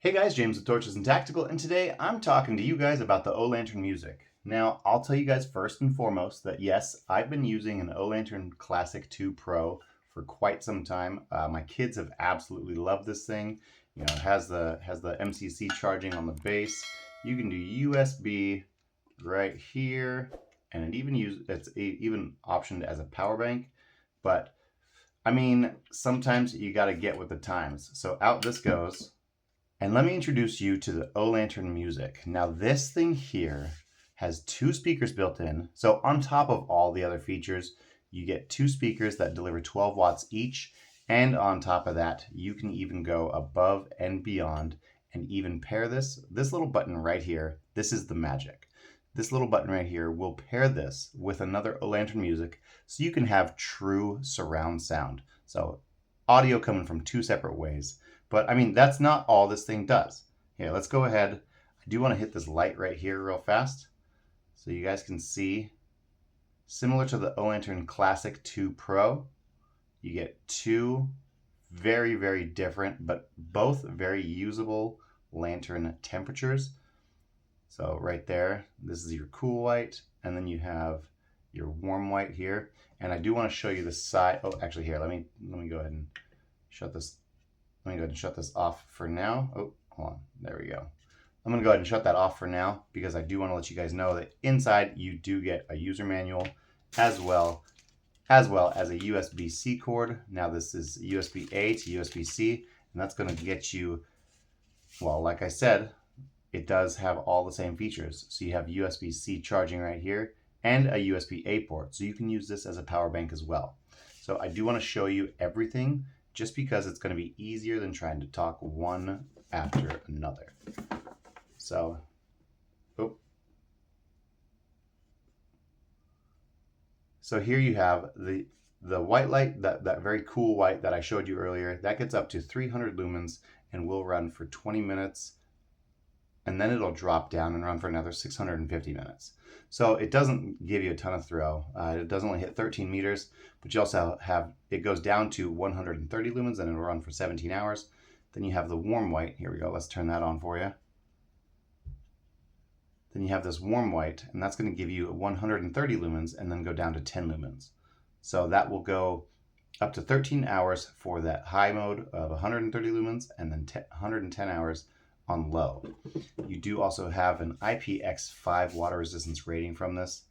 Hey guys, James with Torches and Tactical, and today I'm talking to you guys about the Olantern music. Now, I'll tell you guys first and foremost that yes, I've been using an Olantern Classic 2 Pro for quite some time. My kids have absolutely loved this thing. You know, it has the MCC charging on the base. You can do USB right here, and it's even optioned as a power bank. But I mean, sometimes you got to get with the times. So out this goes. And let me introduce you to the Olantern music. Now this thing here has two speakers built in. So on top of all the other features, you get two speakers that deliver 12 watts each. And on top of that, you can even go above and beyond and even pair this little button right here. This is the magic. This little button right here will pair this with another Olantern music so you can have true surround sound. So audio coming from two separate ways. But I mean, that's not all this thing does. Here, let's go ahead. I do want to hit this light right here real fast so you guys can see. Similar to the Olantern Classic 2 Pro, you get two very, very different, but both very usable lantern temperatures. So right there, this is your cool white, and then you have your warm white here. And I do want to show you the side. Oh, actually here, let me go ahead and shut this. Let me go ahead and shut this off for now. Oh, hold on. There we go. I'm going to go ahead and shut that off for now because I do want to let you guys know that inside you do get a user manual as well as a USB-C cord. Now this is USB-A to USB-C, and that's going to get you, well, like I said, it does have all the same features. So you have USB-C charging right here and a USB-A port. So you can use this as a power bank as well. So I do want to show you everything just because it's going to be easier than trying to talk one after another. So, So here you have the white light, that very cool white that I showed you earlier. That gets up to 300 lumens and will run for 20 minutes. And then it'll drop down and run for another 650 minutes. So it doesn't give you a ton of throw. It does only hit 13 meters, but you also have, it goes down to 130 lumens and it'll run for 17 hours. Then you have the warm white. Here we go. Let's turn that on for you. Then you have this warm white, and that's going to give you 130 lumens and then go down to 10 lumens. So that will go up to 13 hours for that high mode of 130 lumens and then 110 hours on low. You do also have an IPX5 water resistance rating from this.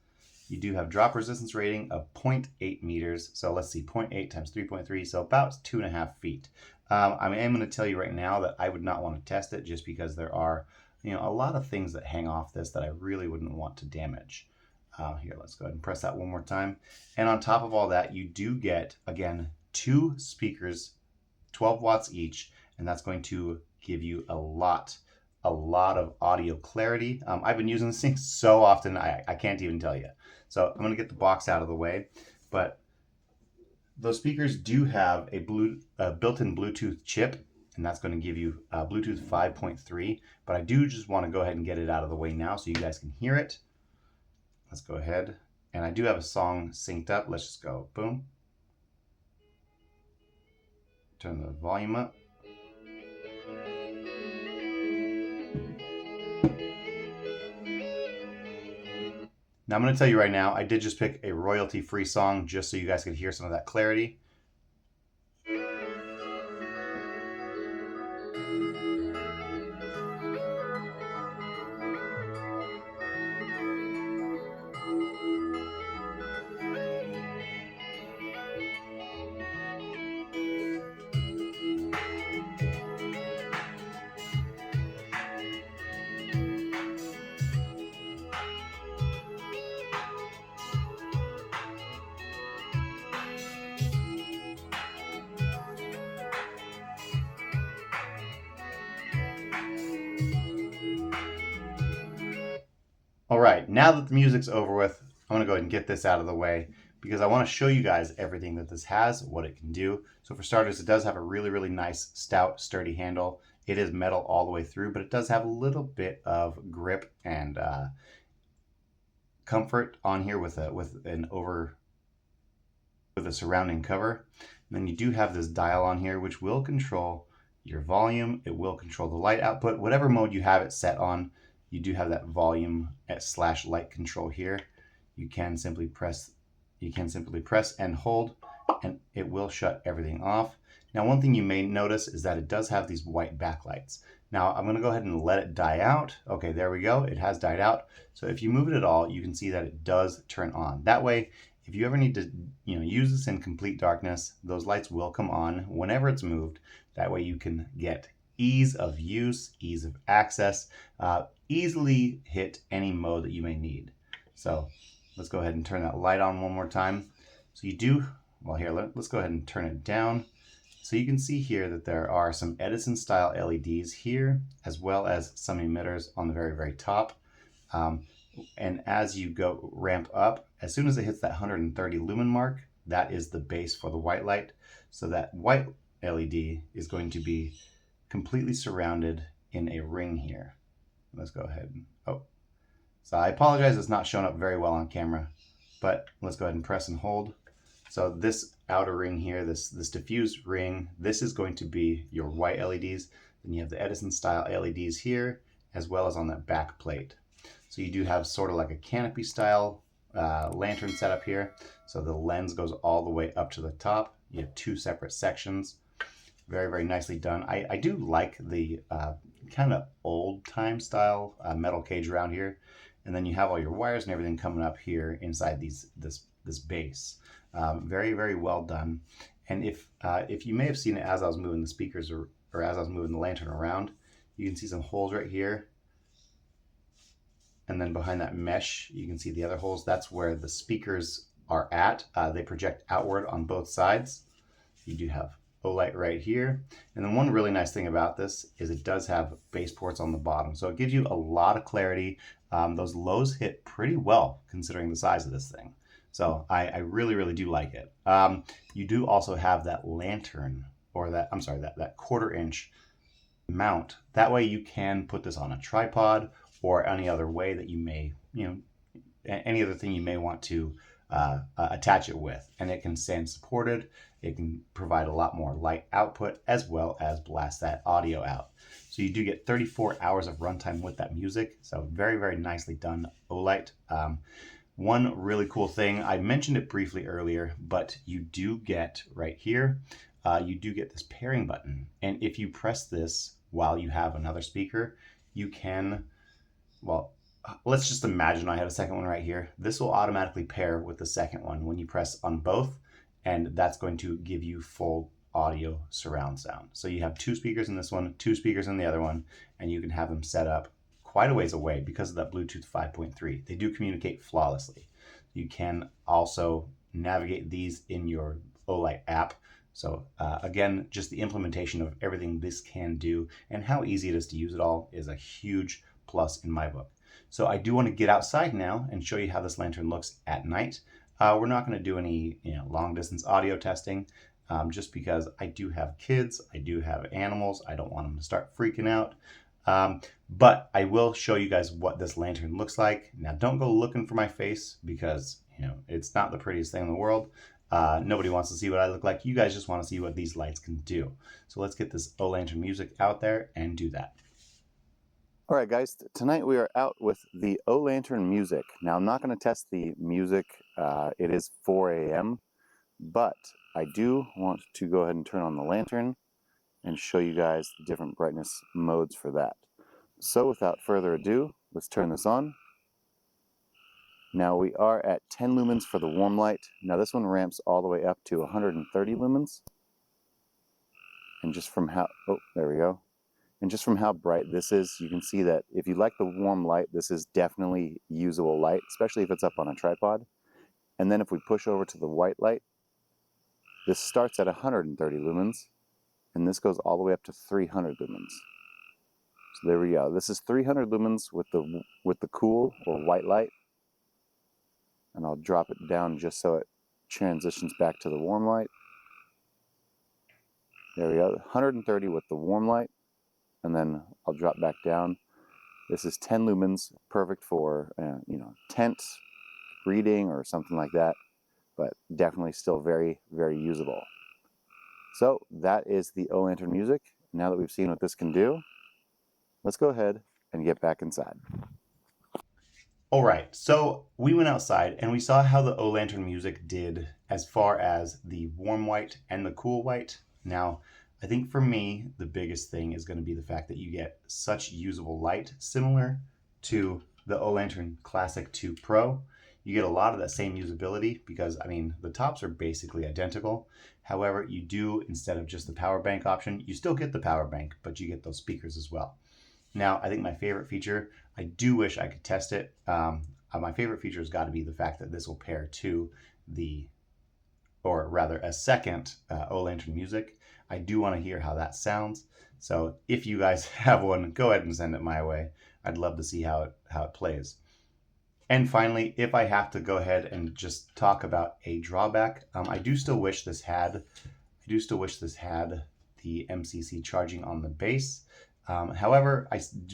You do have drop resistance rating of 0.8 meters. So let's see, 0.8 times 3.3, so about 2.5 feet. I am going to tell you right now that I would not want to test it just because there are, a lot of things that hang off this that I really wouldn't want to damage. Here, let's go ahead and press that one more time. And on top of all that, you do get, again, two speakers, 12 watts each, and that's going to give you a lot of audio clarity. I've been using this thing so often, I can't even tell you. So I'm going to get the box out of the way, but those speakers do have a built-in Bluetooth chip, and that's going to give you Bluetooth 5.3, but I do just want to go ahead and get it out of the way now so you guys can hear it. Let's go ahead, and I do have a song synced up. Let's just go, boom. Turn the volume up. Now I'm going to tell you right now, I did just pick a royalty-free song just so you guys could hear some of that clarity. All right, now that the music's over with, I'm gonna go ahead and get this out of the way because I wanna show you guys everything that this has, what it can do. So for starters, it does have a really, really nice, stout, sturdy handle. It is metal all the way through, but it does have a little bit of grip and comfort on here with a surrounding cover. And then you do have this dial on here, which will control your volume. It will control the light output. Whatever mode you have it set on, you do have that volume at / light control here. You can simply press and hold, and it will shut everything off. Now, one thing you may notice is that it does have these white backlights. Now, I'm going to go ahead and let it die out. Okay, there we go. It has died out. So if you move it at all, you can see that it does turn on. That way, if you ever need to use this in complete darkness, those lights will come on whenever it's moved. That way you can get ease of use, ease of access, easily hit any mode that you may need. So let's go ahead and turn that light on one more time. So you do, well here, let's go ahead and turn it down. So you can see here that there are some Edison style LEDs here, as well as some emitters on the very, very top. And as you go ramp up, as soon as it hits that 130 lumen mark, that is the base for the white light. So that white LED is going to be completely surrounded in a ring here. Let's go ahead and, so I apologize, it's not showing up very well on camera, but let's go ahead and press and hold. So this outer ring here, this diffuse ring, this is going to be your white LEDs. Then you have the Edison style LEDs here, as well as on that back plate. So you do have sort of like a canopy style lantern setup here. So the lens goes all the way up to the top. You have two separate sections. Very, very nicely done. I do like the kind of old time style metal cage around here. And then you have all your wires and everything coming up here inside this base. Very, very well done. And if you may have seen it as I was moving the speakers or as I was moving the lantern around, you can see some holes right here. And then behind that mesh, you can see the other holes. That's where the speakers are at. They project outward on both sides. You do have Olight right here. And then one really nice thing about this is it does have bass ports on the bottom. So it gives you a lot of clarity. Those lows hit pretty well considering the size of this thing. So I really, really do like it. You do also have that lantern, or that 1/4 inch mount. That way you can put this on a tripod or any other way that you may, any other thing you may want to attach it with. And it can stand supported. It can provide a lot more light output as well as blast that audio out. So you do get 34 hours of runtime with that music. So very, very nicely done, Olight. One really cool thing, I mentioned it briefly earlier, but you do get right here, you do get this pairing button. And if you press this while you have another speaker, you can, well, let's just imagine I have a second one right here. This will automatically pair with the second one when you press on both, and that's going to give you full audio surround sound. So you have two speakers in this one, two speakers in the other one, and you can have them set up quite a ways away because of that Bluetooth 5.3. They do communicate flawlessly. You can also navigate these in your Olight app. So again, just the implementation of everything this can do and how easy it is to use it all is a huge plus in my book. So I do want to get outside now and show you how this lantern looks at night. We're not going to do any long distance audio testing just because I do have kids, I do have animals, I don't want them to start freaking out. But I will show you guys what this lantern looks like. Now don't go looking for my face because it's not the prettiest thing in the world. Nobody wants to see what I look like. You guys just want to see what these lights can do. So let's get this Olantern music out there and do that. All right, guys, tonight we are out with the Olantern music. Now, I'm not going to test the music. It is 4 a.m., but I do want to go ahead and turn on the lantern and show you guys the different brightness modes for that. So without further ado, let's turn this on. Now we are at 10 lumens for the warm light. Now this one ramps all the way up to 130 lumens. And just from how, there we go. And just from how bright this is, you can see that if you like the warm light, this is definitely usable light, especially if it's up on a tripod. And then if we push over to the white light, this starts at 130 lumens, and this goes all the way up to 300 lumens. So there we go. This is 300 lumens with the cool or white light. And I'll drop it down just so it transitions back to the warm light. There we go, 130 with the warm light. And then I'll drop back down. This is 10 lumens, perfect for tent reading or something like that, but definitely still very, very usable. So that is the Olantern music. now that we've seen what this can do, let's go ahead and get back inside. All right, so we went outside and we saw how the Olantern music did as far as the warm white and the cool white. Now, I think for me, the biggest thing is going to be the fact that you get such usable light, similar to the Olantern Classic 2 Pro. You get a lot of that same usability because, I mean, the tops are basically identical. However, you do, instead of just the power bank option, you still get the power bank, but you get those speakers as well. Now, I think my favorite feature, I do wish I could test it. My favorite feature has got to be the fact that this will pair to the, or rather a second Olantern music. I do want to hear how that sounds. So if you guys have one, go ahead and send it my way. I'd love to see how it plays. And finally, if I have to go ahead and just talk about a drawback, I do still wish this had the MCC charging on the base. However,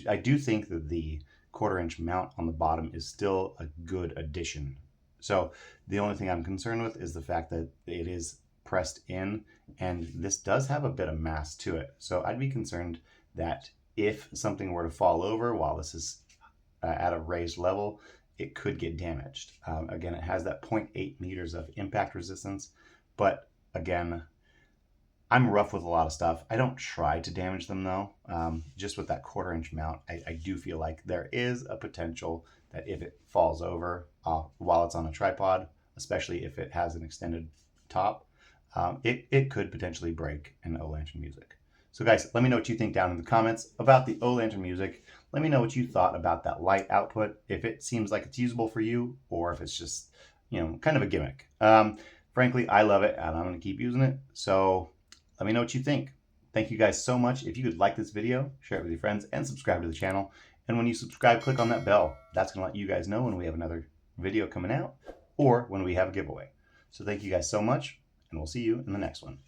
I do think that the 1/4 inch mount on the bottom is still a good addition. So the only thing I'm concerned with is the fact that it is pressed in, and this does have a bit of mass to it. So I'd be concerned that if something were to fall over while this is at a raised level, it could get damaged. Again, it has that 0.8 meters of impact resistance, but again, I'm rough with a lot of stuff. I don't try to damage them though. Just with that 1/4 inch mount, I do feel like there is a potential that if it falls over while it's on a tripod, especially if it has an extended top, it could potentially break an Olantern music. So guys, let me know what you think down in the comments about the Olantern music. Let me know what you thought about that light output, if it seems like it's usable for you, or if it's just, kind of a gimmick. Frankly, I love it, and I'm going to keep using it. So let me know what you think. Thank you guys so much. If you could like this video, share it with your friends, and subscribe to the channel. And when you subscribe, click on that bell. That's going to let you guys know when we have another video coming out or when we have a giveaway. So thank you guys so much, and we'll see you in the next one.